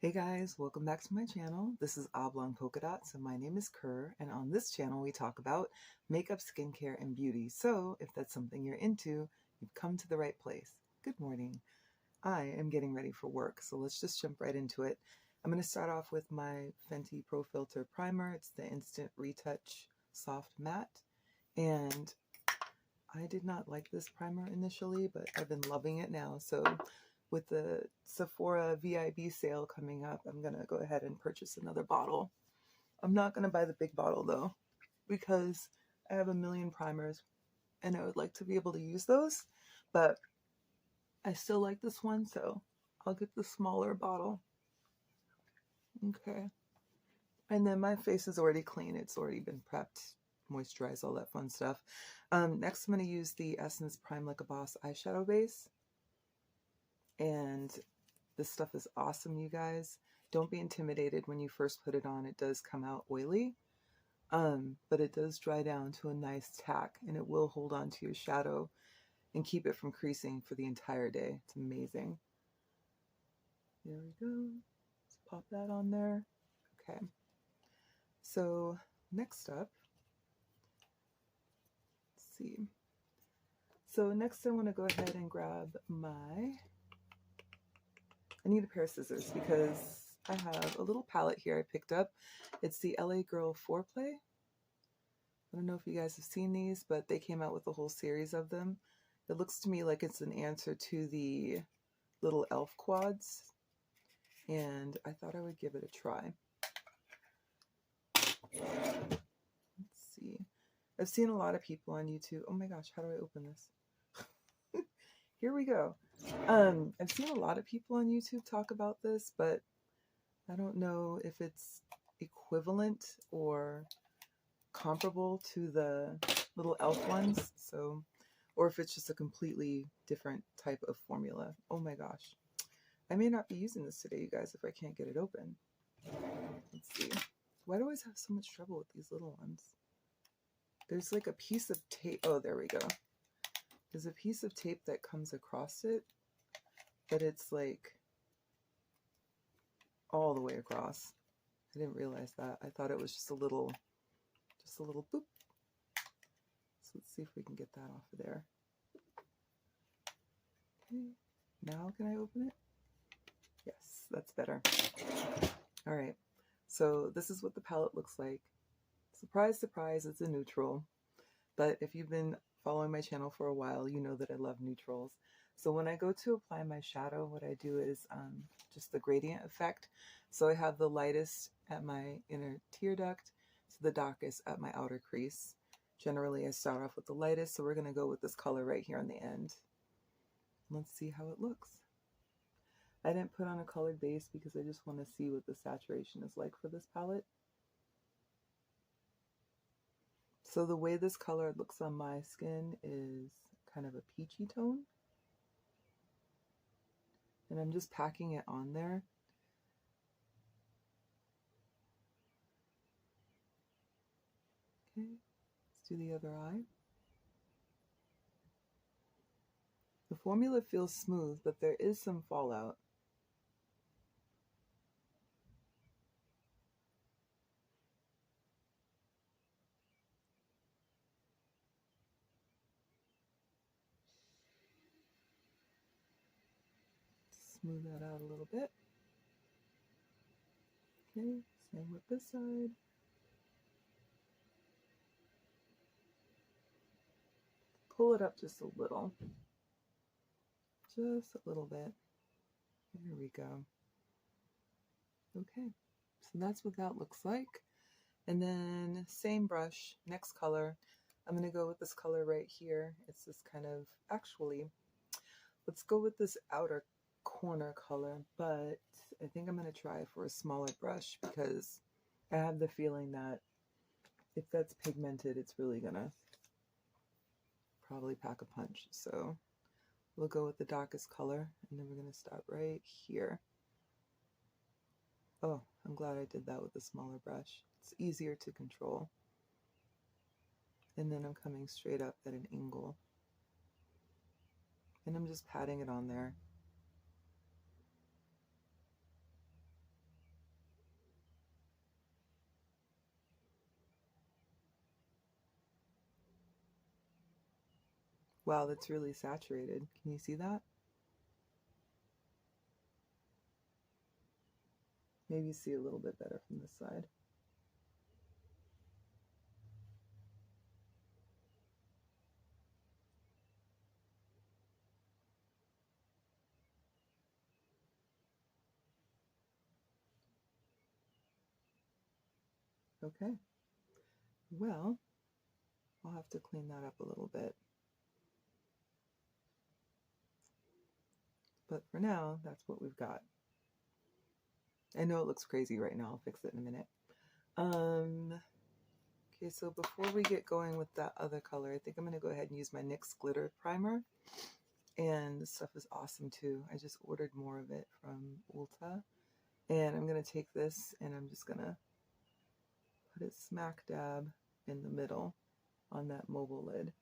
Hey guys, welcome back to my channel. This is Oblong Polka Dots and my name is Kerr, and on this channel we talk about makeup, skincare, and beauty. So if that's something you're into, you've come to the right place. Good morning. I am getting ready for work, so let's just jump right into it. I'm going to start off with my Fenty Pro Filter Primer. It's the Instant Retouch Soft Matte, and I did not like this primer initially, but I've been loving it now. So with the Sephora VIB sale coming up, I'm going to go ahead and purchase another bottle. I'm not going to buy the big bottle though, because I have a million primers and I would like to be able to use those, but I still like this one, so I'll get the smaller bottle. Okay. And then my face is already clean. It's already been prepped, moisturized, all that fun stuff. Next, I'm going to use the Essence Prime Like a Boss eyeshadow base. And this stuff is awesome, you guys. Don't be intimidated when you first put it on. It does come out oily, but it does dry down to a nice tack, and it will hold on to your shadow and keep it from creasing for the entire day. It's amazing. There we go. Let's pop that on there. Okay. So next up, let's see. So next I want to go ahead and grab I need a pair of scissors because I have a little palette here I picked up. It's the LA Girl Foreplay. I don't know if you guys have seen these, but they came out with a whole series of them. It looks to me like it's an answer to the little elf quads, and I thought I would give it a try. Let's see. I've seen a lot of people on YouTube. Oh my gosh, how do I open this? Here we go. I've seen a lot of people on YouTube talk about this, but I don't know if it's equivalent or comparable to the little elf ones, so, or if it's just a completely different type of formula. Oh my gosh. I may not be using this today, you guys, if I can't get it open. Let's see. Why do I always have so much trouble with these little ones? There's like a piece of tape. Oh, there we go. There's a piece of tape that comes across it, but it's like all the way across. I didn't realize that. I thought it was just a little boop. So let's see if we can get that off of there. Okay, now can I open it? Yes, that's better. All right, so this is what the palette looks like. Surprise, surprise, it's a neutral. But if you've been following my channel for a while, you know that I love neutrals. So when I go to apply my shadow, what I do is just the gradient effect. So I have the lightest at my inner tear duct to the darkest at my outer crease. Generally, I start off with the lightest, so we're going to go with this color right here on the end. Let's see how it looks. I didn't put on a colored base because I just want to see what the saturation is like for this palette. So the way this color looks on my skin is kind of a peachy tone. And I'm just packing it on there. Okay, let's do the other eye. The formula feels smooth, but there is some fallout. Smooth that out a little bit. Okay, same with this side. Pull it up just a little. Just a little bit. There we go. Okay, so that's what that looks like. And then same brush, next color. I'm going to go with this color right here. It's this kind of, actually, let's go with this outer corner color, but I think I'm going to try for a smaller brush because I have the feeling that if that's pigmented, it's really going to probably pack a punch. So we'll go with the darkest color, and then we're going to start right here. Oh, I'm glad I did that with a smaller brush. It's easier to control. And then I'm coming straight up at an angle. And I'm just patting it on there. Wow, that's really saturated. Can you see that? Maybe you see a little bit better from this side. Okay. Well, I'll have to clean that up a little bit. But for now, that's what we've got. I know it looks crazy right now. I'll fix it in a minute. Okay, so before we get going with that other color, I think I'm going to go ahead and use my NYX glitter primer. And this stuff is awesome too. I just ordered more of it from Ulta. And I'm going to take this and I'm just going to put it smack dab in the middle on that mobile lid.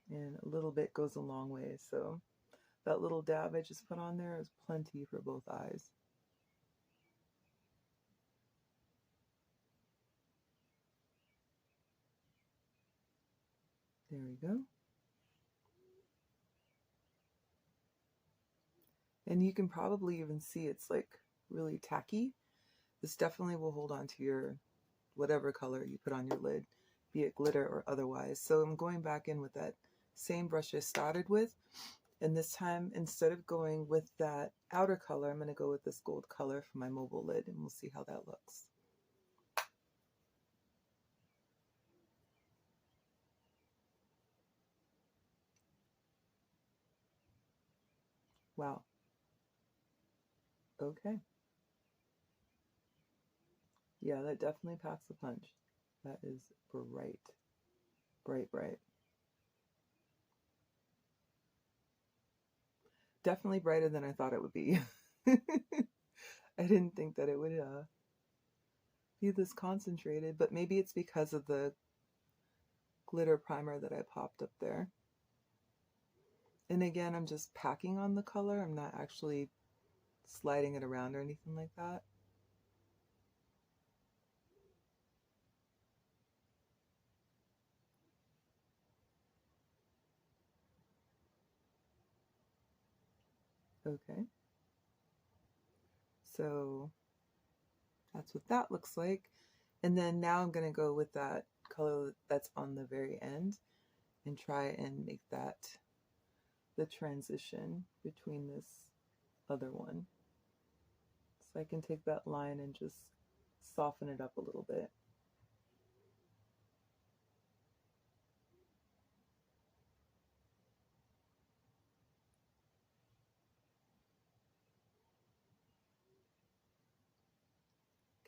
And a little bit goes a long way. So that little dab I just put on there is plenty for both eyes. There we go. And you can probably even see it's like really tacky. This definitely will hold on to your whatever color you put on your lid, be it glitter or otherwise. So I'm going back in with that same brush I started with. And this time, instead of going with that outer color, I'm going to go with this gold color for my mobile lid, and we'll see how that looks. Wow. Okay. Yeah, that definitely packs a punch. That is bright. Bright, bright. Definitely brighter than I thought it would be. I didn't think that it would be this concentrated, but maybe it's because of the glitter primer that I popped up there. And again, I'm just packing on the color. I'm not actually sliding it around or anything like that. Okay. So that's what that looks like. And then now I'm going to go with that color that's on the very end and try and make that the transition between this other one. So I can take that line and just soften it up a little bit.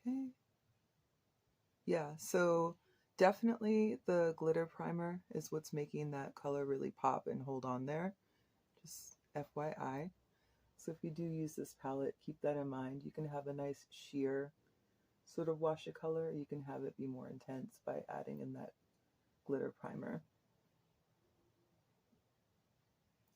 Okay. Yeah, so definitely the glitter primer is what's making that color really pop and hold on there. Just FYI. So if you do use this palette, keep that in mind. You can have a nice sheer sort of wash of color. You can have it be more intense by adding in that glitter primer.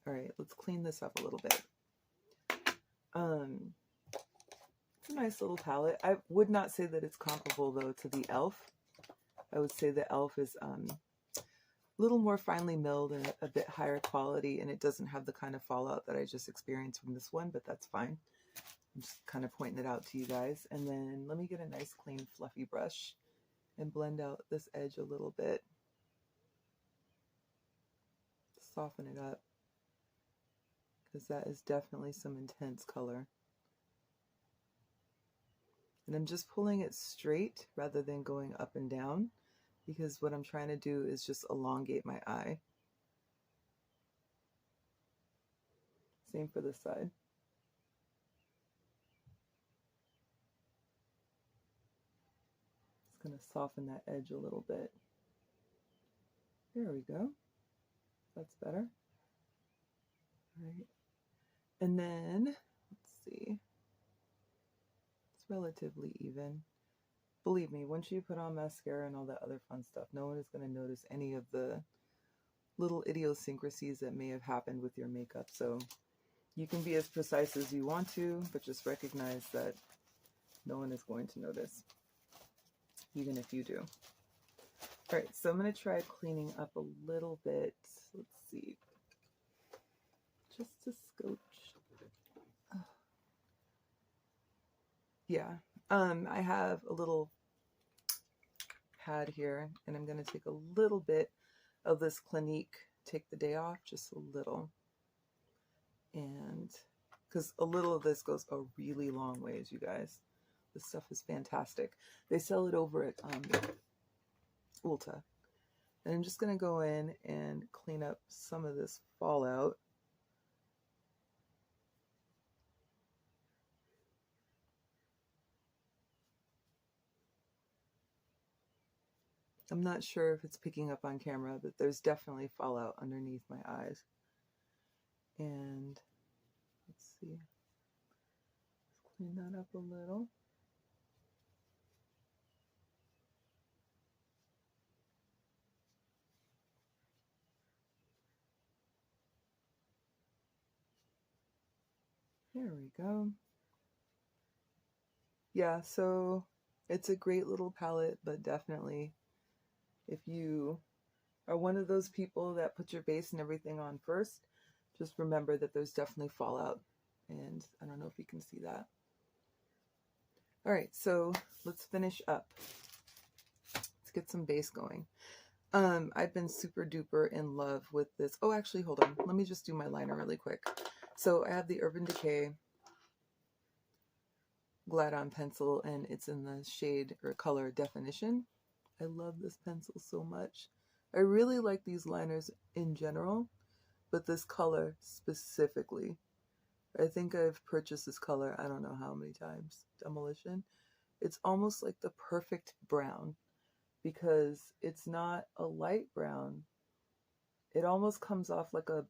All right, let's clean this up a little bit. It's a nice little palette. I would not say that it's comparable though to the e.l.f. I would say the e.l.f. is a little more finely milled and a bit higher quality, and it doesn't have the kind of fallout that I just experienced from this one, but that's fine. I'm just kind of pointing it out to you guys. And then let me get a nice clean fluffy brush and blend out this edge a little bit. Soften it up, because that is definitely some intense color. And I'm just pulling it straight rather than going up and down, because what I'm trying to do is just elongate my eye. Same for this side. Just going to soften that edge a little bit. There we go. That's better. All right. And then, let's see. It's relatively even. Believe me, once you put on mascara and all that other fun stuff, no one is going to notice any of the little idiosyncrasies that may have happened with your makeup. So you can be as precise as you want to, but just recognize that no one is going to notice, even if you do. All right, so I'm going to try cleaning up a little bit. Let's see. Just a scotch. Yeah. I have a little pad here, and I'm going to take a little bit of this Clinique Take the Day Off, just a little. And because a little of this goes a really long ways, you guys. This stuff is fantastic. They sell it over at Ulta. And I'm just going to go in and clean up some of this fallout. I'm not sure if it's picking up on camera, but there's definitely fallout underneath my eyes. And let's see. Let's clean that up a little. There we go. Yeah, so it's a great little palette, but definitely if you are one of those people that put your base and everything on first, just remember that there's definitely fallout. And I don't know if you can see that. All right, so let's finish up. Let's get some base going. I've been super duper in love with this. Oh, actually, hold on. Let me just do my liner really quick. So I have the Urban Decay Glide On pencil, and it's in the shade or color Definition. I love this pencil so much. I really like these liners in general, but this color specifically. I think I've purchased this color I don't know how many times. Demolition. It's almost like the perfect brown because it's not a light brown. It almost comes off like a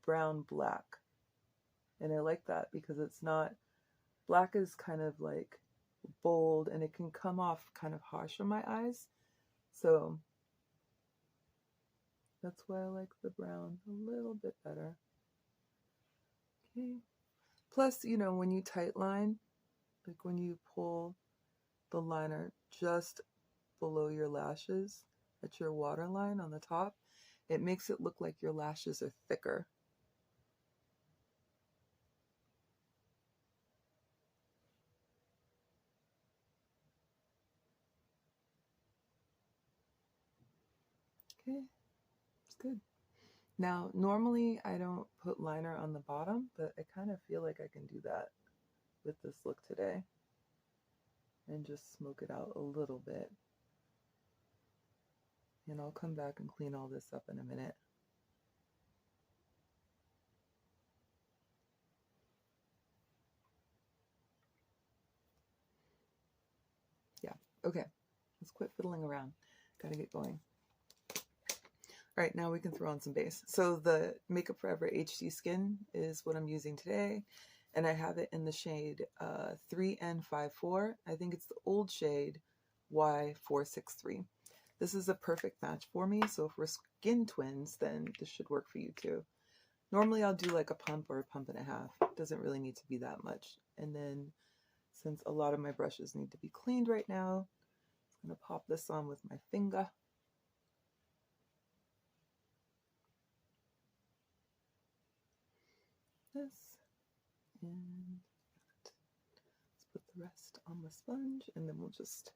brown black. And I like that because it's not, black is kind of like bold and it can come off kind of harsh on my eyes. So that's why I like the brown a little bit better. Okay. Plus, you know, when you tight line, like when you pull the liner just below your lashes at your waterline on the top, it makes it look like your lashes are thicker. Okay, it's good. Now, normally I don't put liner on the bottom, but I kind of feel like I can do that with this look today and just smoke it out a little bit. And I'll come back and clean all this up in a minute. Yeah, okay, let's quit fiddling around. Gotta get going. All right, now we can throw on some base. So the Makeup Forever HD Skin is what I'm using today, and I have it in the shade 3N54. I think it's the old shade Y463. This is a perfect match for me, so if we're skin twins, then this should work for you too. Normally I'll do like a pump or a pump and a half. It doesn't really need to be that much. And then since a lot of my brushes need to be cleaned right now, I'm going to pop this on with my finger. This, and let's put the rest on the sponge, and then we'll just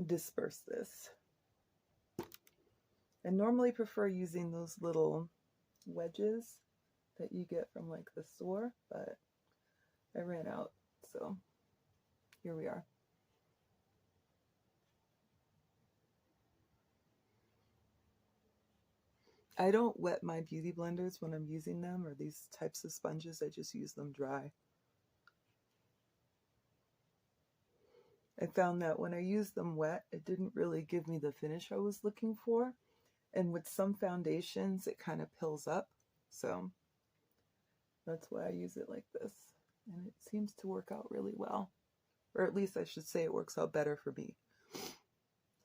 disperse this. I normally prefer using those little wedges that you get from like the store, but I ran out, so here we are. I don't wet my beauty blenders when I'm using them, or these types of sponges. I just use them dry. I found that when I used them wet, it didn't really give me the finish I was looking for. And with some foundations, it kind of pills up. So that's why I use it like this. And it seems to work out really well. Or at least I should say it works out better for me.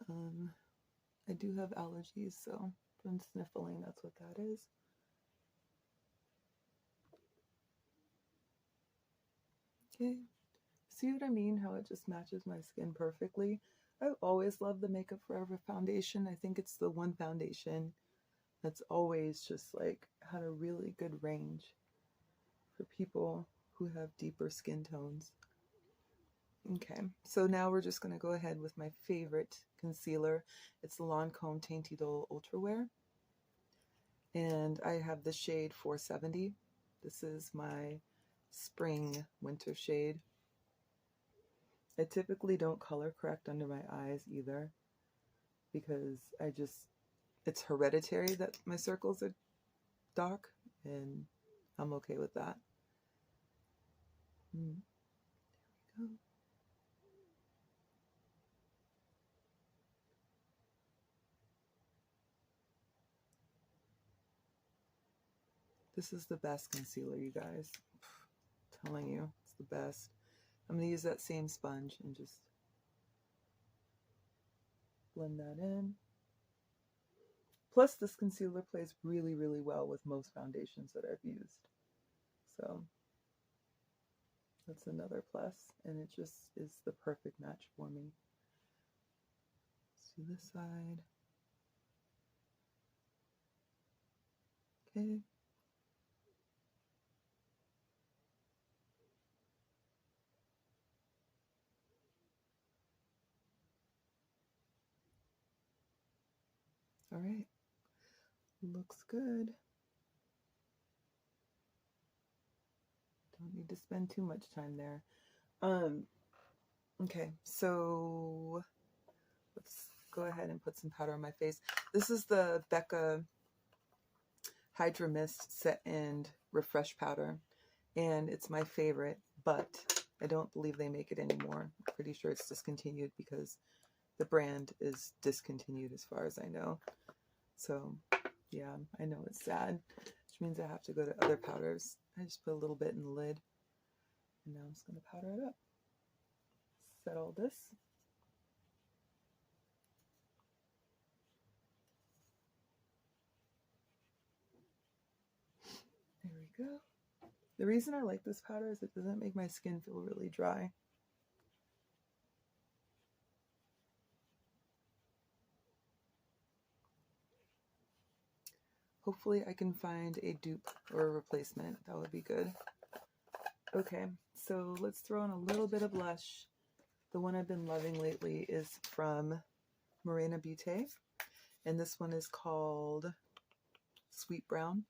I do have allergies, so if I'm sniffling, that's what that is. Okay. See what I mean? How it just matches my skin perfectly. I've always loved the Makeup Forever foundation. I think it's the one foundation that's always just like had a really good range for people who have deeper skin tones. Okay, so now we're just going to go ahead with my favorite concealer. It's the Lancome Tainty Dole Ultra Wear. And I have the shade 470. This is my spring winter shade. I typically don't color correct under my eyes either because it's hereditary that my circles are dark, and I'm okay with that. There we go. This is the best concealer, you guys. I'm telling you, it's the best. I'm going to use that same sponge and just blend that in. Plus, this concealer plays really, really well with most foundations that I've used. So that's another plus, and it just is the perfect match for me. Let's do this side. Okay. All right. Looks good. Don't need to spend too much time there. Okay, so let's go ahead and put some powder on my face. This is the Becca Hydra Mist Set and Refresh Powder, and it's my favorite, but I don't believe they make it anymore. I'm pretty sure it's discontinued because the brand is discontinued as far as I know. So yeah, I know it's sad, which means I have to go to other powders. I just put a little bit in the lid, and now I'm just going to powder it up. Set all this. There we go. The reason I like this powder is it doesn't make my skin feel really dry. Hopefully I can find a dupe or a replacement. That would be good. Okay, so let's throw in a little bit of blush. The one I've been loving lately is from Morena Beauté, and this one is called Sweet Brown.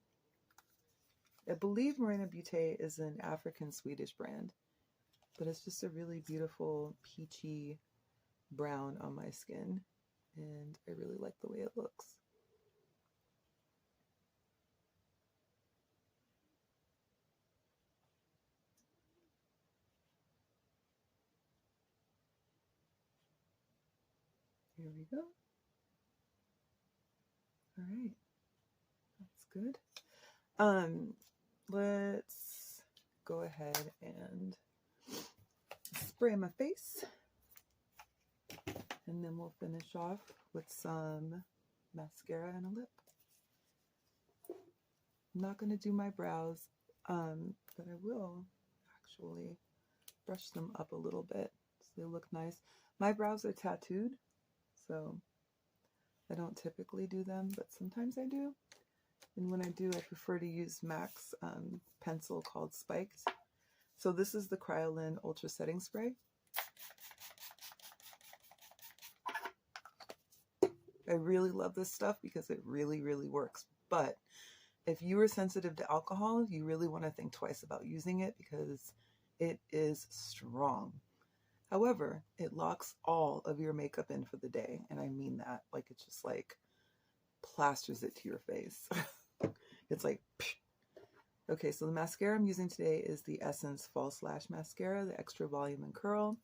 I believe Morena Beauté is an African Swedish brand, but it's just a really beautiful peachy brown on my skin, and I really like the way it looks. Here we go. All right, that's good. Let's go ahead and spray my face, and then we'll finish off with some mascara and a lip. I'm not going to do my brows, but I will actually brush them up a little bit so they look nice. My brows are tattooed, so I don't typically do them, but sometimes I do. And when I do, I prefer to use MAC's pencil called Spiked. So this is the Kryolan Ultra Setting Spray. I really love this stuff because it really, really works. But if you are sensitive to alcohol, you really want to think twice about using it because it is strong. However, it locks all of your makeup in for the day. And I mean that. Like, it's just like plasters it to your face. It's like, psh. Okay, so the mascara I'm using today is the Essence False Lash Mascara, the Extra Volume and Curl.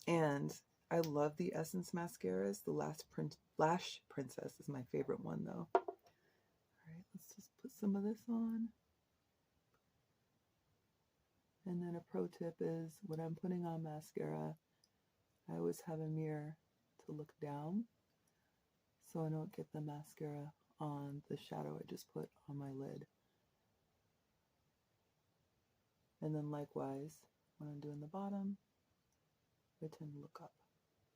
And I love the Essence mascaras. The Lash Princess is my favorite one, though. All right, let's just put some of this on. And then a pro tip is when I'm putting on mascara, I always have a mirror to look down so I don't get the mascara on the shadow I just put on my lid. And then likewise, when I'm doing the bottom, I tend to look up.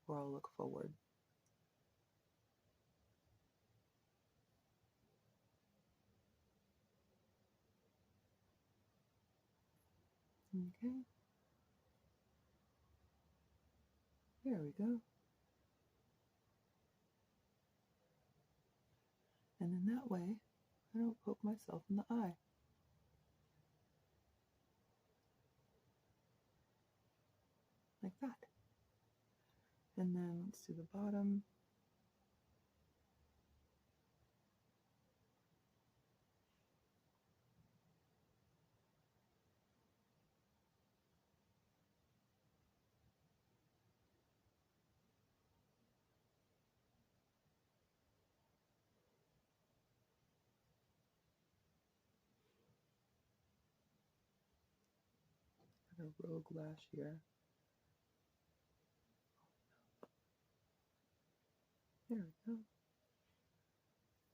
or I'll look forward. Okay. There we go. And in that way, I don't poke myself in the eye. Like that. And then let's do the bottom. Got a rogue lash here. There we go.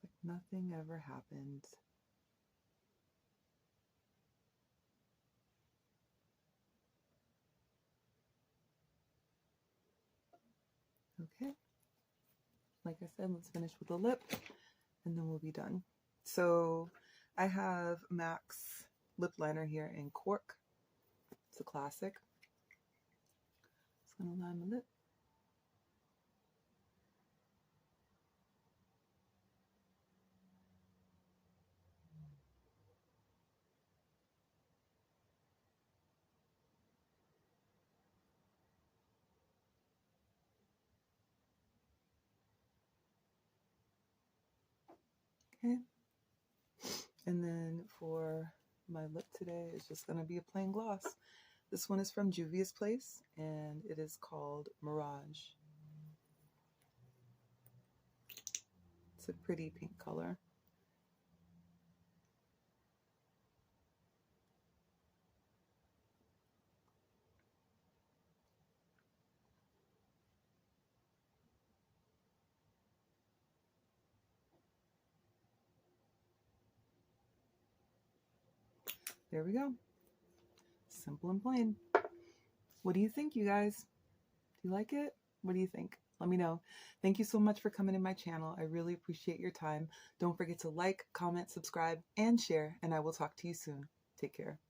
Like nothing ever happened. Okay. Like I said, let's finish with the lip and then we'll be done. So I have MAC's lip liner here in Cork. It's a classic. Just gonna line my lip. Okay. And then for my lip today, it's just gonna be a plain gloss. This one is from Juvia's Place and it is called Mirage. It's a pretty pink color. There we go. Simple and plain. What do you think, you guys? Do you like it? What do you think? Let me know. Thank you so much for coming to my channel. I really appreciate your time. Don't forget to like, comment, subscribe, and share, and I will talk to you soon. Take care.